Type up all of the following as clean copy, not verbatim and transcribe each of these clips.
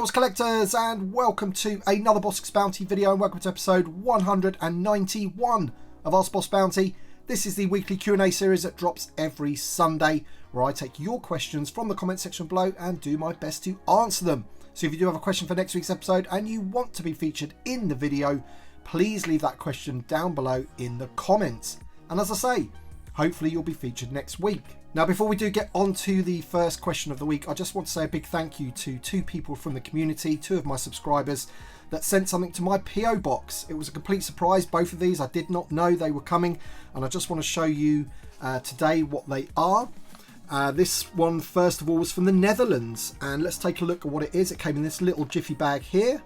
Greetings collectors and welcome to another Bossk Bounty video and welcome to episode 191 of Ask Boss Bounty. This is the weekly Q&A series that drops every Sunday where I take your questions from the comment section below and do my best to answer them. So if you do have a question for next week's episode and you want to be featured in the video, please leave that question down below in the comments. And as I say, hopefully you'll be featured next week. Now, before we do get on to the first question of the week, I just want to say a big thank you to two people from the community, two of my subscribers, that sent something to my PO box. It was a complete surprise, both of these. I did not know they were coming, and I just want to show you today what they are. This one, first of all, was from the Netherlands, and let's take a look at what it is. It came in this little jiffy bag here.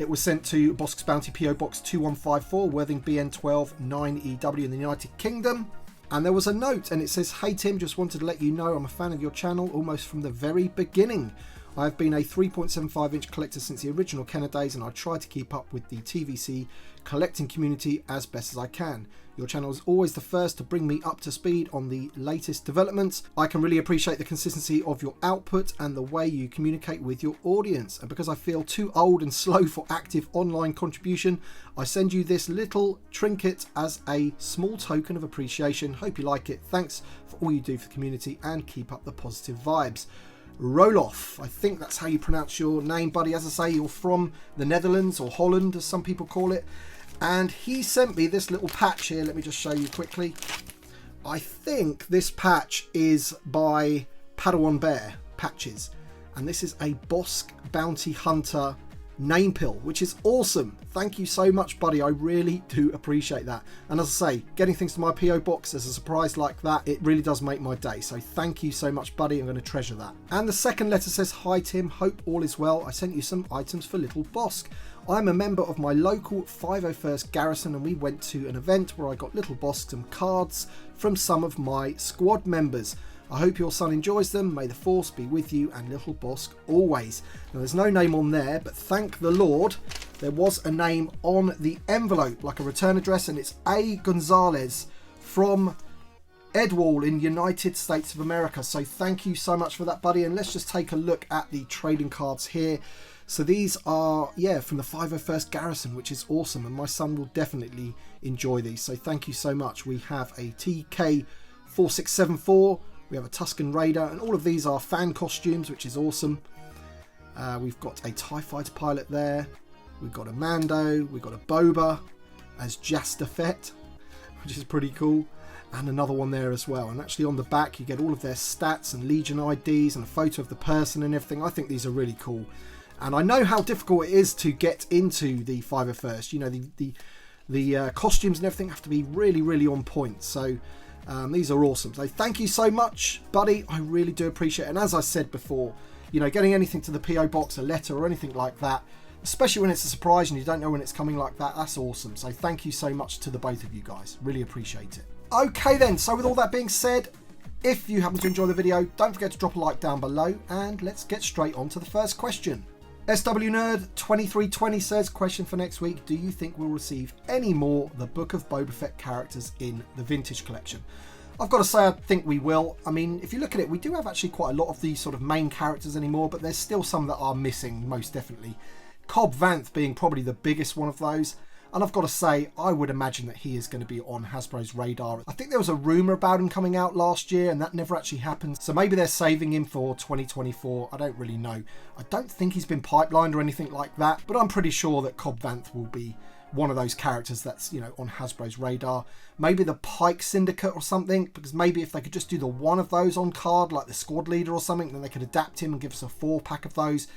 It was sent to Bosk's Bounty PO Box 2154, Worthing BN12 9EW in the United Kingdom. And there was a note and it says, "Hey Tim, just wanted to let you know I'm a fan of your channel almost from the very beginning. I've been a 3.75 inch collector since the original Kenner days and I try to keep up with the TVC collecting community as best as I can. Your channel is always the first to bring me up to speed on the latest developments. I can really appreciate the consistency of your output and the way you communicate with your audience. And because I feel too old and slow for active online contribution, I send you this little trinket as a small token of appreciation. Hope you like it. Thanks for all you do for the community and keep up the positive vibes. Roloff." I think that's how you pronounce your name, buddy. As I say, you're from the Netherlands, or Holland as some people call it. And he sent me this little patch here. Let me just show you quickly. I think this patch is by Padawan Bear Patches. And this is a Bossk Bounty Hunter name pill, which is awesome. Thank you so much, buddy. I really do appreciate that. And as I say, getting things to my PO box as a surprise like that, it really does make my day. So thank you so much, buddy. I'm going to treasure that. And the second letter says, "Hi Tim, hope all is well. I sent you some items for little Bossk. I'm a member of my local 501st Garrison and we went to an event where I got little Bossk some cards from some of my squad members. I hope your son enjoys them. May the force be with you and little Bossk always." Now there's no name on there, but thank the Lord there was a name on the envelope, like a return address, and it's A. Gonzalez from Edwall in United States of America. So thank you so much for that, buddy. And let's just take a look at the trading cards here. So these are, yeah, from the 501st Garrison, which is awesome, and my son will definitely enjoy these. So thank you so much. We have a TK4674. We have a Tusken Raider, and all of these are fan costumes, which is awesome. We've got a TIE Fighter pilot there. We've got a Mando. We've got a Boba as Boba Fett, which is pretty cool. And another one there as well. And actually on the back, you get all of their stats and Legion IDs and a photo of the person and everything. I think these are really cool. And I know how difficult it is to get into the 501st. You know, the costumes and everything have to be really, really on point. So these are awesome. So thank you so much, buddy. I really do appreciate it. And as I said before, you know, getting anything to the PO box, a letter or anything like that, especially when it's a surprise and you don't know when it's coming like that, that's awesome. So thank you so much to the both of you guys. Really appreciate it. Okay then, so with all that being said, if you happen to enjoy the video, don't forget to drop a like down below and let's get straight on to the first question. SW Nerd 2320 says, question for next week, do you think we'll receive any more The Book of Boba Fett characters in the Vintage Collection? I've got to say, I think we will. I mean, if you look at it, we do have actually quite a lot of these sort of main characters anymore, but there's still some that are missing, most definitely. Cobb Vanth being probably the biggest one of those. And I've got to say, I would imagine that he is going to be on Hasbro's radar. I think there was a rumour about him coming out last year and that never actually happened. So maybe they're saving him for 2024. I don't really know. I don't think he's been pipelined or anything like that. But I'm pretty sure that Cobb Vanth will be one of those characters that's, you know, on Hasbro's radar. Maybe the Pike Syndicate or something. Because maybe if they could just do the one of those on card, like the Squad Leader or something, then they could adapt him and give us a 4-pack of those.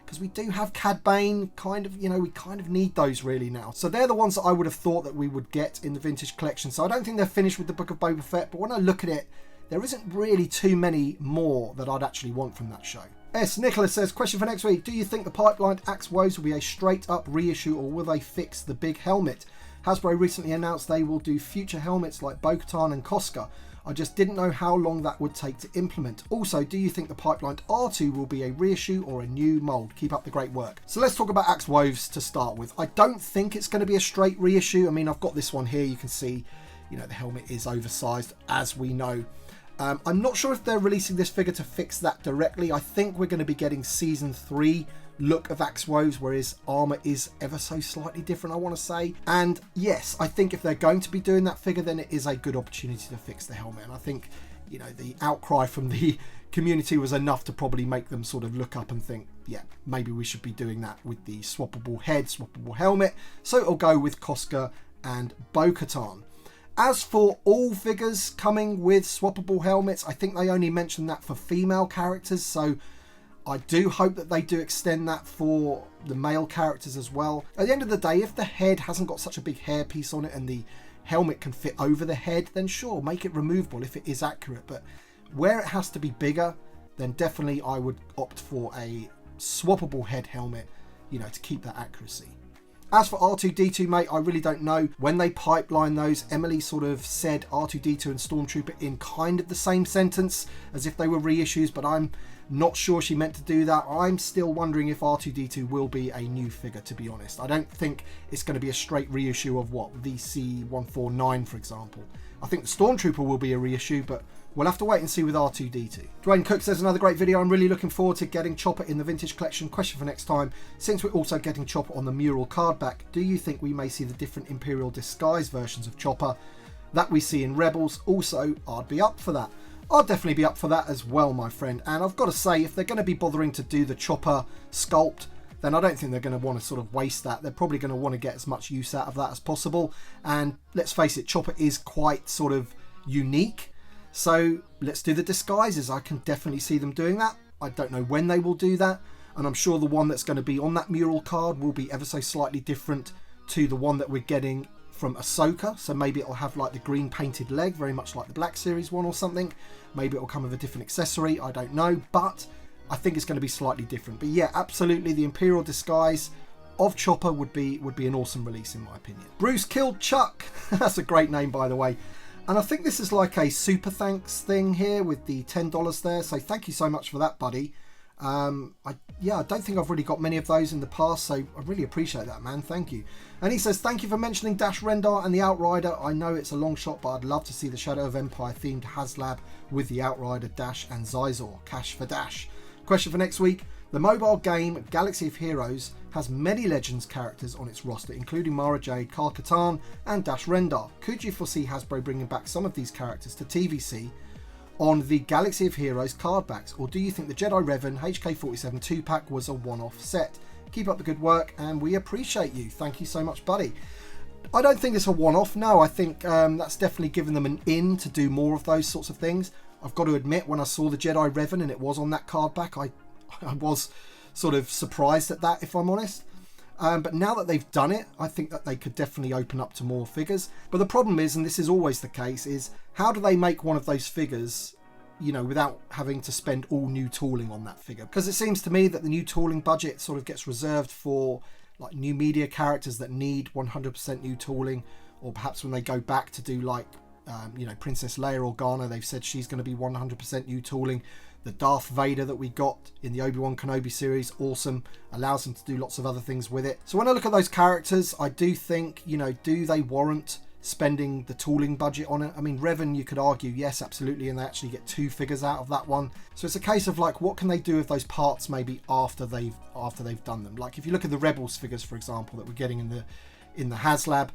Because we do have Cad Bane, kind of, you know, we kind of need those really now. So they're the ones that I would have thought that we would get in the Vintage Collection. So I don't think they're finished with the Book of Boba Fett, but when I look at it, there isn't really too many more that I'd actually want from that show. S. Nicholas says, question for next week, do you think the pipelined Axe Woves will be a straight up reissue or will they fix the big helmet? Hasbro recently announced they will do future helmets like Bo-Katan and Koska. I just didn't know how long that would take to implement. Also, do you think the pipelined R2 will be a reissue or a new mould? Keep up the great work. So let's talk about Axe Woves to start with. I don't think it's going to be a straight reissue. I mean, I've got this one here. You can see, you know, the helmet is oversized, as we know. I'm not sure if they're releasing this figure to fix that directly. I think we're going to be getting Season 3 look of Axe Woves, where his armour is ever so slightly different, I want to say. And yes, I think if they're going to be doing that figure, then it is a good opportunity to fix the helmet. And I think, you know, the outcry from the community was enough to probably make them sort of look up and think, yeah, maybe we should be doing that with the swappable head, swappable helmet. So it'll go with Koska and Bo-Katan. As for all figures coming with swappable helmets, I think they only mentioned that for female characters, so I do hope that they do extend that for the male characters as well. At the end of the day, if the head hasn't got such a big hairpiece on it and the helmet can fit over the head, then sure, make it removable if it is accurate. But where it has to be bigger, then definitely I would opt for a swappable head helmet, you know, to keep that accuracy. As for R2-D2, mate, I really don't know. When they pipeline those, Emily sort of said R2-D2 and Stormtrooper in kind of the same sentence as if they were reissues, but I'm not sure she meant to do that. I'm still wondering if R2-D2 will be a new figure, to be honest. I don't think it's going to be a straight reissue of what, VC149, for example. I think the Stormtrooper will be a reissue, but we'll have to wait and see with R2-D2. Dwayne Cook says, another great video. I'm really looking forward to getting Chopper in the vintage collection. Question for next time. Since we're also getting Chopper on the mural card back, do you think we may see the different Imperial disguise versions of Chopper that we see in Rebels? Also, I'd be up for that. I'd definitely be up for that as well, my friend. And I've got to say, if they're going to be bothering to do the Chopper sculpt, then I don't think they're going to want to sort of waste that. They're probably going to want to get as much use out of that as possible. And let's face it, Chopper is quite sort of unique. So let's do the disguises. I can definitely see them doing that. I don't know when they will do that. And I'm sure the one that's going to be on that mural card will be ever so slightly different to the one that we're getting from Ahsoka. So maybe it'll have like the green painted leg, very much like the Black Series one or something. Maybe it'll come with a different accessory. I don't know. But I think it's going to be slightly different. But yeah, absolutely, the Imperial disguise of Chopper would be an awesome release in my opinion. Bruce Killed Chuck. That's a great name, by the way. And I think this is like a super thanks thing here with the $10 there. So thank you so much for that, buddy. I don't think I've really got many of those in the past, so I really appreciate that, man. Thank you. And he says, thank you for mentioning Dash Rendar and the Outrider. I know it's a long shot, but I'd love to see the Shadow of Empire themed HasLab with the Outrider, Dash and Zizor. Cash for Dash. Question for next week. The mobile game Galaxy of Heroes has many Legends characters on its roster, including Mara Jade, Kyle Katarn and Dash Rendar. Could you foresee Hasbro bringing back some of these characters to TVC on the Galaxy of Heroes card backs, or do you think the Jedi Revan HK47 2-pack was a one-off set? Keep up the good work and we appreciate you. Thank you so much, buddy. I don't think it's a one-off. No, I think that's definitely given them an in to do more of those sorts of things. I've got to admit, when I saw the Jedi Revan and it was on that card back, I was sort of surprised at that, if I'm honest. But now that they've done it, I think that they could definitely open up to more figures. But the problem is, and this is always the case, is how do they make one of those figures, you know, without having to spend all new tooling on that figure? Because it seems to me that the new tooling budget sort of gets reserved for like new media characters that need 100% new tooling, or perhaps when they go back to do like, you know, Princess Leia Organa, they've said she's going to be 100% new tooling. The Darth Vader that we got in the Obi-Wan Kenobi series, awesome, allows them to do lots of other things with it. So when I look at those characters, I do think, you know, do they warrant spending the tooling budget on it? I mean, Revan, you could argue, yes, absolutely, and they actually get 2 figures out of that one. So it's a case of like, what can they do with those parts maybe after they've done them? Like if you look at the Rebels figures, for example, that we're getting in the HasLab,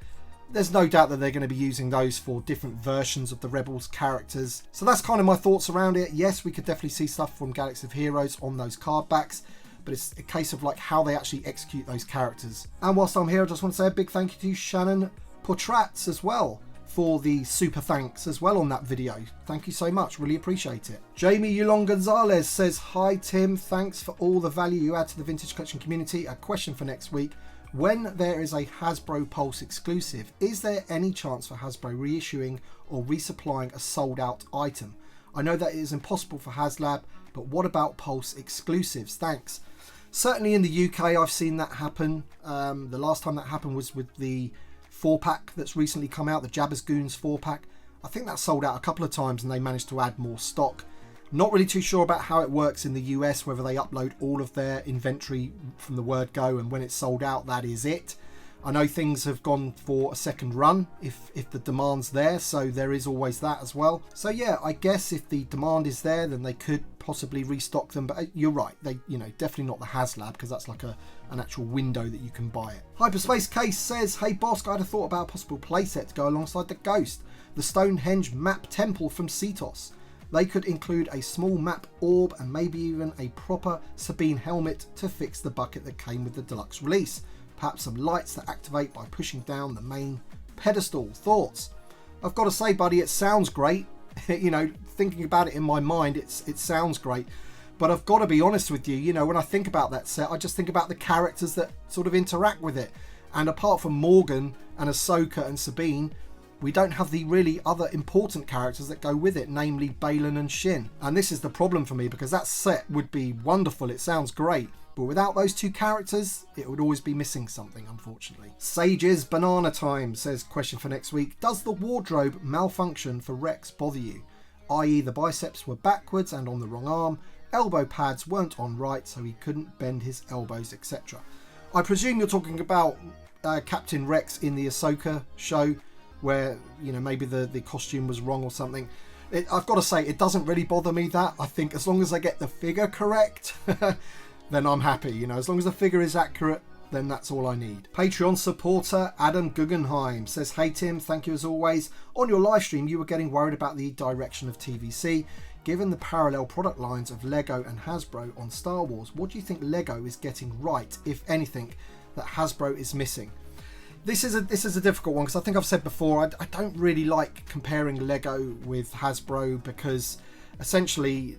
there's no doubt that they're going to be using those for different versions of the Rebels characters. So that's kind of my thoughts around it. Yes, we could definitely see stuff from Galaxy of Heroes on those card backs, but it's a case of like how they actually execute those characters. And whilst I'm here, I just want to say a big thank you to Shannon Portrats as well for the super thanks as well on that video. Thank you so much, really appreciate it. Jamie Yulon Gonzalez says, hi Tim, thanks for all the value you add to the vintage collection community. A question for next week. When there is a Hasbro Pulse exclusive, is there any chance for Hasbro reissuing or resupplying a sold out item? I know that it is impossible for HasLab, but what about Pulse exclusives? Thanks. Certainly in the UK, I've seen that happen. The last time that happened was with the 4-pack that's recently come out, the Jabba's Goons 4-pack. I think that sold out a couple of times and they managed to add more stock. Not really too sure about how it works in the US, whether they upload all of their inventory from the word go and when it's sold out, that is it. I know things have gone for a second run if the demand's there, so there is always that as well. So yeah, I guess if the demand is there, then they could possibly restock them. But you're right, they, you know, definitely not the HasLab, because that's like an actual window that you can buy it. Hyperspace Case says, hey Bossk, I had a thought about a possible playset to go alongside the Ghost, the Stonehenge map temple from Cetos. They could include a small map orb and maybe even a proper Sabine helmet to fix the bucket that came with the deluxe release. Perhaps some lights that activate by pushing down the main pedestal. Thoughts? I've got to say, buddy, it sounds great. You know, thinking about it in my mind, it sounds great. But I've got to be honest with you, you know, when I think about that set, I just think about the characters that sort of interact with it. And apart from Morgan and Ahsoka and Sabine, we don't have the really other important characters that go with it, namely Baylan and Shin. And this is the problem for me, because that set would be wonderful. It sounds great. But without those two characters, it would always be missing something, unfortunately. Sage's Banana Time says, question for next week. Does the wardrobe malfunction for Rex bother you? I.e. the biceps were backwards and on the wrong arm, elbow pads weren't on right, so he couldn't bend his elbows, etc. I presume you're talking about Captain Rex in the Ahsoka show, where, you know, maybe the costume was wrong or something. I've got to say, it doesn't really bother me that. I think as long as I get the figure correct, then I'm happy. You know, as long as the figure is accurate, then that's all I need. Patreon supporter Adam Guggenheim says, hey Tim, thank you as always. On your live stream, you were getting worried about the direction of TVC. Given the parallel product lines of Lego and Hasbro on Star Wars, what do you think Lego is getting right, if anything, that Hasbro is missing? This is a difficult one, because I think I've said before, I don't really like comparing Lego with Hasbro, because essentially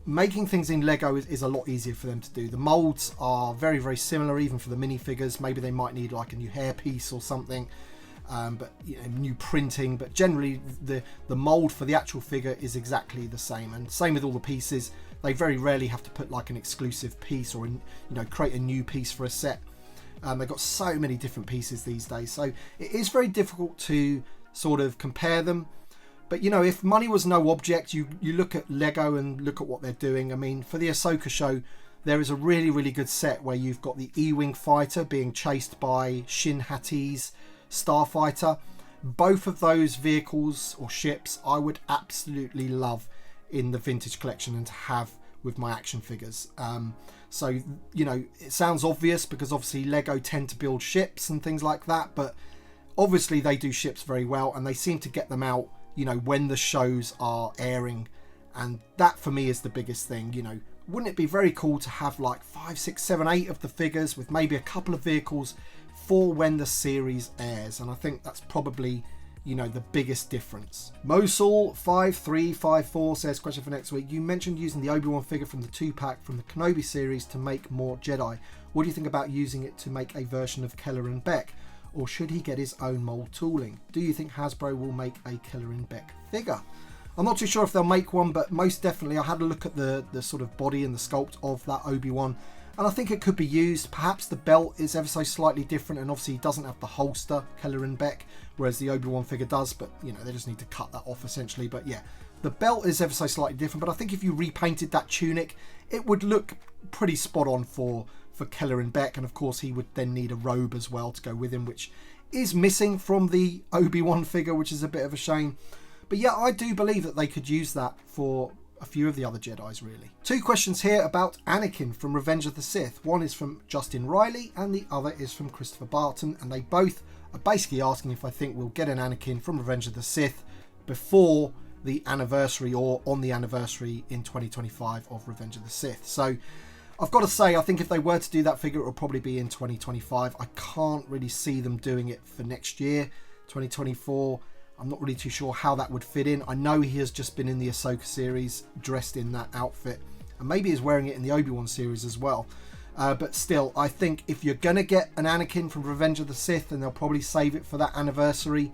making things in Lego is a lot easier for them to do. The molds are very, very similar, even for the minifigures. Maybe they might need like a new hairpiece or something, but you know, new printing. But generally, the mold for the actual figure is exactly the same, and same with all the pieces. They very rarely have to put like an exclusive piece or create a new piece for a set. They've got so many different pieces these days, so it is very difficult to sort of compare them. But, you know, if money was no object, you look at Lego and look at what they're doing. I mean, for the Ahsoka show, there is a really, really good set where you've got the E-Wing fighter being chased by Shin Hati's starfighter. Both of those vehicles or ships I would absolutely love in the vintage collection and to have with my action figures. So, you know, it sounds obvious because obviously Lego tend to build ships and things like that, but obviously they do ships very well, and they seem to get them out, you know, when the shows are airing, and that for me is the biggest thing. You know, wouldn't it be very cool to have like 5, 6, 7, 8 of the figures with maybe a couple of vehicles for when the series airs? And I think that's probably, you know, the biggest difference. Mosul 5354 says, question for next week. You mentioned using the Obi-Wan figure from the 2-pack from the Kenobi series to make more Jedi. What do you think about using it to make a version of Keller and Beck? Or should he get his own mold tooling? Do you think Hasbro will make a Keller and Beck figure? I'm not too sure if they'll make one, but most definitely I had a look at the sort of body and the sculpt of that Obi-Wan, and I think it could be used. Perhaps the belt is ever so slightly different, and obviously he doesn't have the holster, Keller and Beck, whereas the Obi-Wan figure does, but you know, they just need to cut that off essentially. But yeah, the belt is ever so slightly different, but I think if you repainted that tunic, it would look pretty spot on for Keller and Beck, and of course he would then need a robe as well to go with him, which is missing from the Obi-Wan figure, which is a bit of a shame. But yeah, I do believe that they could use that for a few of the other Jedis, really. 2 questions here about Anakin from Revenge of the Sith. One is from Justin Riley and the other is from Christopher Barton, and they both are basically asking if I think we'll get an Anakin from Revenge of the Sith before the anniversary or on the anniversary in 2025 of Revenge of the Sith. So I've got to say, I think if they were to do that figure, it will probably be in 2025. I can't really see them doing it for next year, 2024. I'm not really too sure how that would fit in. I know he has just been in the Ahsoka series dressed in that outfit, and maybe he's wearing it in the Obi-Wan series as well. But still, I think if you're going to get an Anakin from Revenge of the Sith, then they'll probably save it for that anniversary.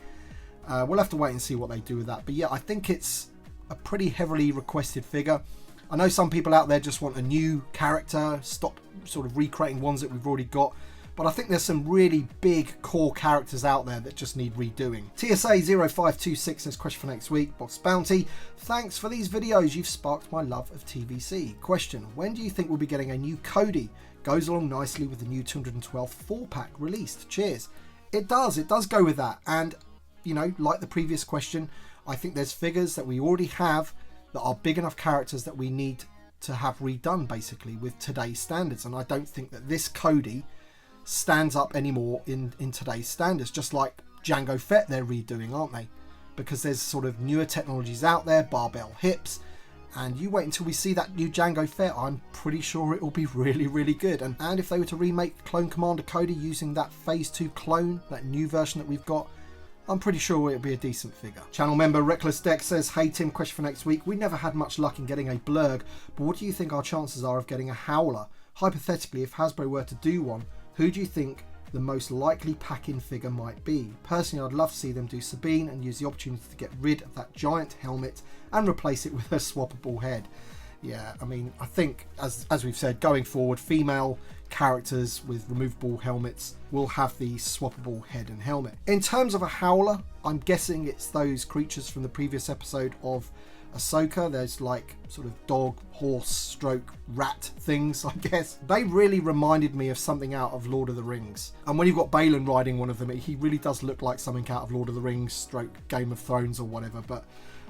We'll have to wait and see what they do with that. But yeah, I think it's a pretty heavily requested figure. I know some people out there just want a new character, stop sort of recreating ones that we've already got. But I think there's some really big core characters out there that just need redoing. TSA 0526 says, question for next week. Box Bounty, thanks for these videos. You've sparked my love of TVC. Question, when do you think we'll be getting a new Cody? Goes along nicely with the new 212 4-pack released. Cheers. It does go with that. And, you know, like the previous question, I think there's figures that we already have that are big enough characters that we need to have redone, basically, with today's standards. And I don't think that this Cody stands up anymore in today's standards, just like Jango Fett they're redoing, aren't they? Because there's sort of newer technologies out there, barbell hips, and you wait until we see that new Jango Fett. I'm pretty sure it will be really, really good. And if they were to remake Clone Commander Cody using that Phase 2 clone, that new version that we've got, I'm pretty sure it'll be a decent figure. Channel member Reckless Deck says, hey Tim, question for next week. We never had much luck in getting a Blurg, but what do you think our chances are of getting a Howler? Hypothetically, if Hasbro were to do one, who do you think the most likely pack-in figure might be? Personally, I'd love to see them do Sabine and use the opportunity to get rid of that giant helmet and replace it with a swappable head. Yeah, I mean, I think, as we've said, going forward, female characters with removable helmets will have the swappable head and helmet. In terms of a Howler, I'm guessing it's those creatures from the previous episode of Ahsoka. There's like sort of dog, horse, stroke, rat things, I guess. They really reminded me of something out of Lord of the Rings. And when you've got Balin riding one of them, he really does look like something out of Lord of the Rings, stroke Game of Thrones or whatever. But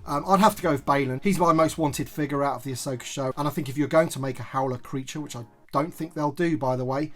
I'd have to go with Balin. He's my most wanted figure out of the Ahsoka show. And I think if you're going to make a Howler creature, which I don't think they'll do, by the way,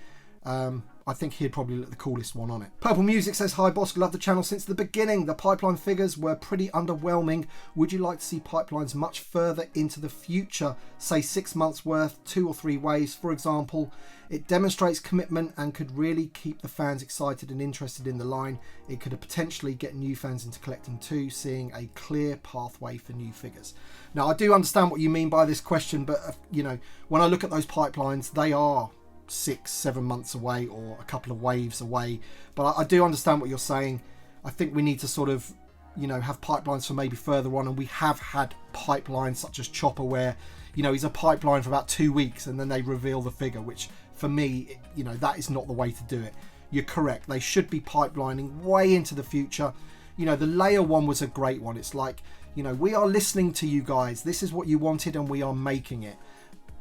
I think he'd probably look the coolest one on it. Purple Music says, hi Bossk, love the channel since the beginning. The pipeline figures were pretty underwhelming. Would you like to see pipelines much further into the future? Say 6 months worth, 2 or 3 waves, for example. It demonstrates commitment and could really keep the fans excited and interested in the line. It could potentially get new fans into collecting too, seeing a clear pathway for new figures. Now, I do understand what you mean by this question, but you know, when I look at those pipelines, they are 6-7 months away or a couple of waves away. But I do understand what you're saying. I think we need to sort of, you know, have pipelines for maybe further on, and we have had pipelines such as Chopper where, you know, he's a pipeline for about 2 weeks and then they reveal the figure, which for me, you know, that is not the way to do it. You're correct. They should be pipelining way into the future. You know, the Leia one was a great one. It's like, you know, we are listening to you guys. This is what you wanted and we are making it.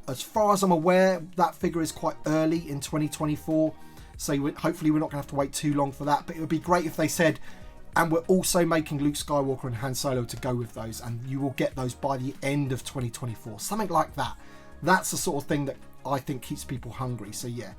As far as I'm aware, that figure is quite early in 2024, so hopefully we're not going to have to wait too long for that. But it would be great if they said, and we're also making Luke Skywalker and Han Solo to go with those, and you will get those by the end of 2024. Something like that. That's the sort of thing that I think keeps people hungry. So yeah,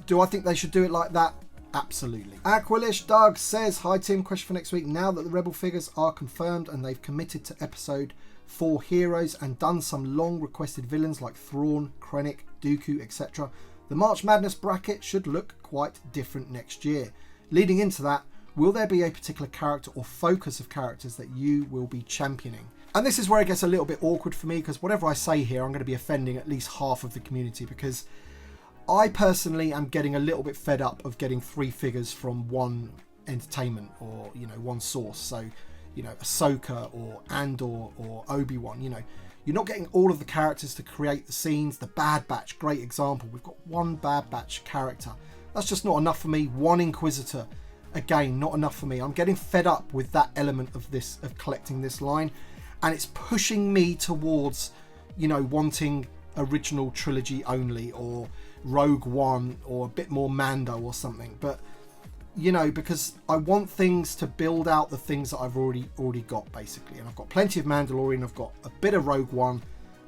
do I think they should do it like that? Absolutely. Aquilish Doug says, hi Tim, question for next week. Now that the Rebel figures are confirmed and they've committed to episode 4 heroes and done some long requested villains like Thrawn, Krennic, Dooku, etc., the March Madness bracket should look quite different next year. Leading into that, will there be a particular character or focus of characters that you will be championing? And this is where it gets a little bit awkward for me, because whatever I say here, I'm going to be offending at least half of the community, because I personally am getting a little bit fed up of getting 3 figures from one entertainment or, you know, one source. So, you know, Ahsoka or Andor or Obi-Wan, you know, you're not getting all of the characters to create the scenes. The Bad Batch, great example. We've got 1 Bad Batch character. That's just not enough for me. 1 Inquisitor, again, not enough for me. I'm getting fed up with that element of this, of collecting this line, and it's pushing me towards, you know, wanting original trilogy only, or Rogue One, or a bit more Mando or something. But you know, because I want things to build out the things that I've already got, basically. And I've got plenty of Mandalorian, I've got a bit of Rogue One,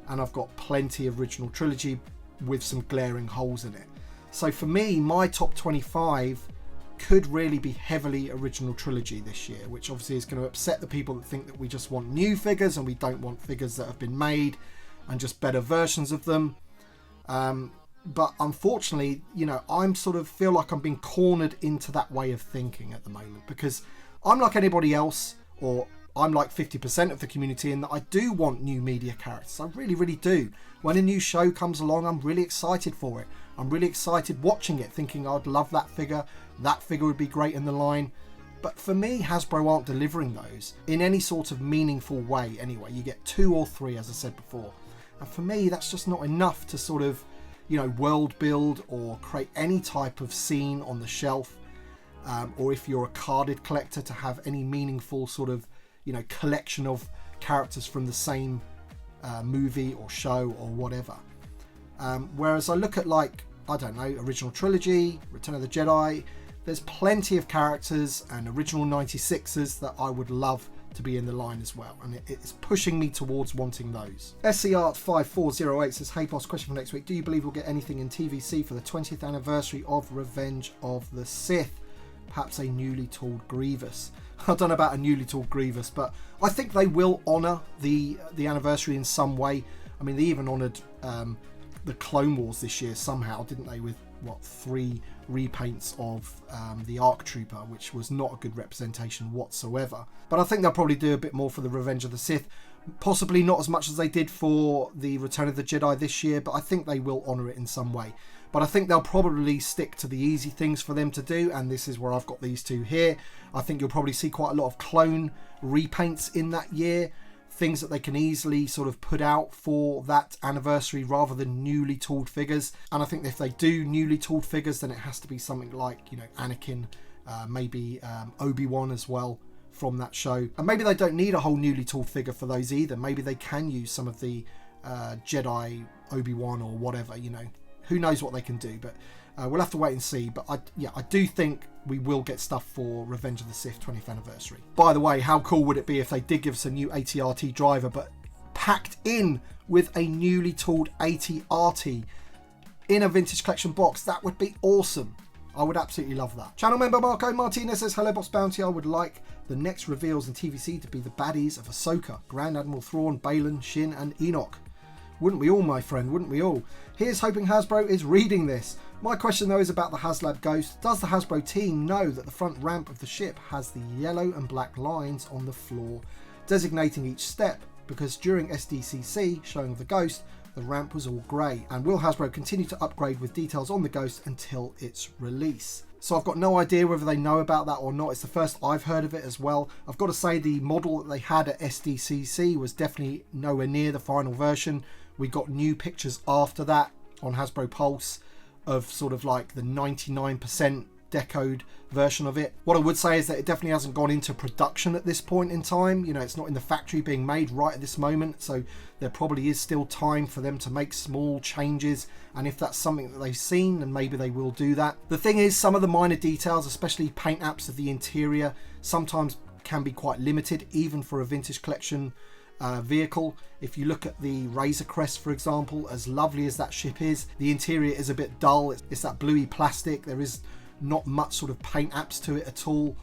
and I've got plenty of original trilogy with some glaring holes in it. So for me, my top 25 could really be heavily original trilogy this year, which obviously is going to upset the people that think that we just want new figures and we don't want figures that have been made and just better versions of them. But unfortunately, you know, I'm sort of feel like I'm being cornered into that way of thinking at the moment, because I'm like anybody else, or I'm like 50% of the community, in that I do want new media characters. I really, really do. When a new show comes along, I'm really excited for it. I'm really excited watching it, thinking I'd love that figure would be great in the line. But for me, Hasbro aren't delivering those in any sort of meaningful way anyway. You get 2 or 3, as I said before. And for me, that's just not enough to sort of, you know, world build or create any type of scene on the shelf, or if you're a carded collector, to have any meaningful sort of, you know, collection of characters from the same movie or show or whatever. Whereas I look at, like, I don't know, original trilogy, Return of the Jedi, there's plenty of characters and original 96s that I would love to be in the line as well, and it's pushing me towards wanting those. SCArt5408 says, hey boss, question for next week. Do you believe we'll get anything in TVC for the 20th anniversary of Revenge of the Sith? Perhaps a newly tooled Grievous. I don't know about a newly tooled Grievous, but I think they will honour the anniversary in some way. I mean, they even honoured the Clone Wars this year somehow, didn't they, with what, 3 repaints of the ARC Trooper, which was not a good representation whatsoever. But I think they'll probably do a bit more for the Revenge of the Sith. Possibly not as much as they did for the Return of the Jedi this year, but I think they will honour it in some way. But I think they'll probably stick to the easy things for them to do, and this is where I've got these two here. I think you'll probably see quite a lot of clone repaints in that year, things that they can easily sort of put out for that anniversary rather than newly tooled figures. And I think if they do newly tooled figures, then it has to be something like, you know, Anakin, maybe Obi-Wan as well from that show. And maybe they don't need a whole newly tooled figure for those either. Maybe they can use some of the Jedi Obi-Wan or whatever, you know. Who knows what they can do, but we'll have to wait and see. But I do think we will get stuff for Revenge of the Sith 20th anniversary. By the way, how cool would it be if they did give us a new AT-RT driver, but packed in with a newly tooled AT-RT in a vintage collection box? That would be awesome. I would absolutely love that. Channel member Marco Martinez says, hello Boss Bounty, I would like the next reveals in TVC to be the baddies of Ahsoka, Grand Admiral Thrawn, Baylan, Shin and Enoch. Wouldn't we all, my friend? Wouldn't we all? Here's hoping Hasbro is reading this. My question though is about the HasLab Ghost. Does the Hasbro team know that the front ramp of the ship has the yellow and black lines on the floor, designating each step? Because during SDCC showing of the Ghost, the ramp was all grey. And will Hasbro continue to upgrade with details on the Ghost until its release? So I've got no idea whether they know about that or not. It's the first I've heard of it as well. I've got to say the model that they had at SDCC was definitely nowhere near the final version. We got new pictures after that on Hasbro Pulse of sort of like the 99% decoed version of it. What I would say is that it definitely hasn't gone into production at this point in time. You know, it's not in the factory being made right at this moment. So there probably is still time for them to make small changes. And if that's something that they've seen, then maybe they will do that. The thing is, some of the minor details, especially paint apps of the interior, sometimes can be quite limited, even for a vintage collection vehicle. If you look at the Razor Crest, for example, as lovely as that ship is, the interior is a bit dull. It's that bluey plastic. There is not much sort of paint apps to it at all.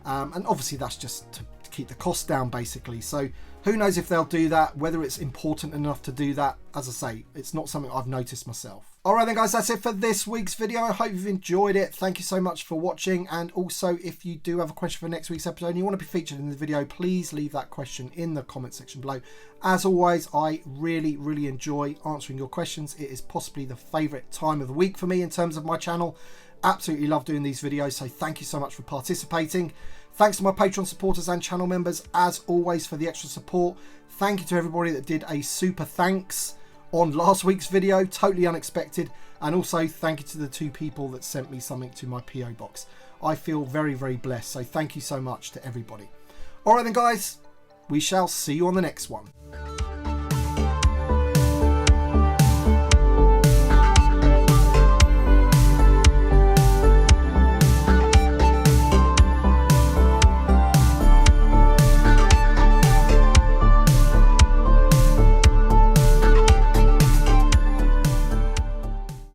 And obviously that's just to keep the cost down, basically. So who knows if they'll do that, whether it's important enough to do that. As I say, it's not something I've noticed myself. Alright then guys, that's it for this week's video. I hope you've enjoyed it. Thank you so much for watching. And also, if you do have a question for next week's episode and you want to be featured in the video, please leave that question in the comment section below. As always, I really enjoy answering your questions. It is possibly the favourite time of the week for me in terms of my channel. Absolutely love doing these videos, so thank you so much for participating. Thanks to my Patreon supporters and channel members, as always, for the extra support. Thank you to everybody that did a super thanks on last week's video, totally unexpected. And also thank you to the 2 people that sent me something to my PO box. I feel very blessed, so thank you so much to everybody. Alright then guys, we shall see you on the next one.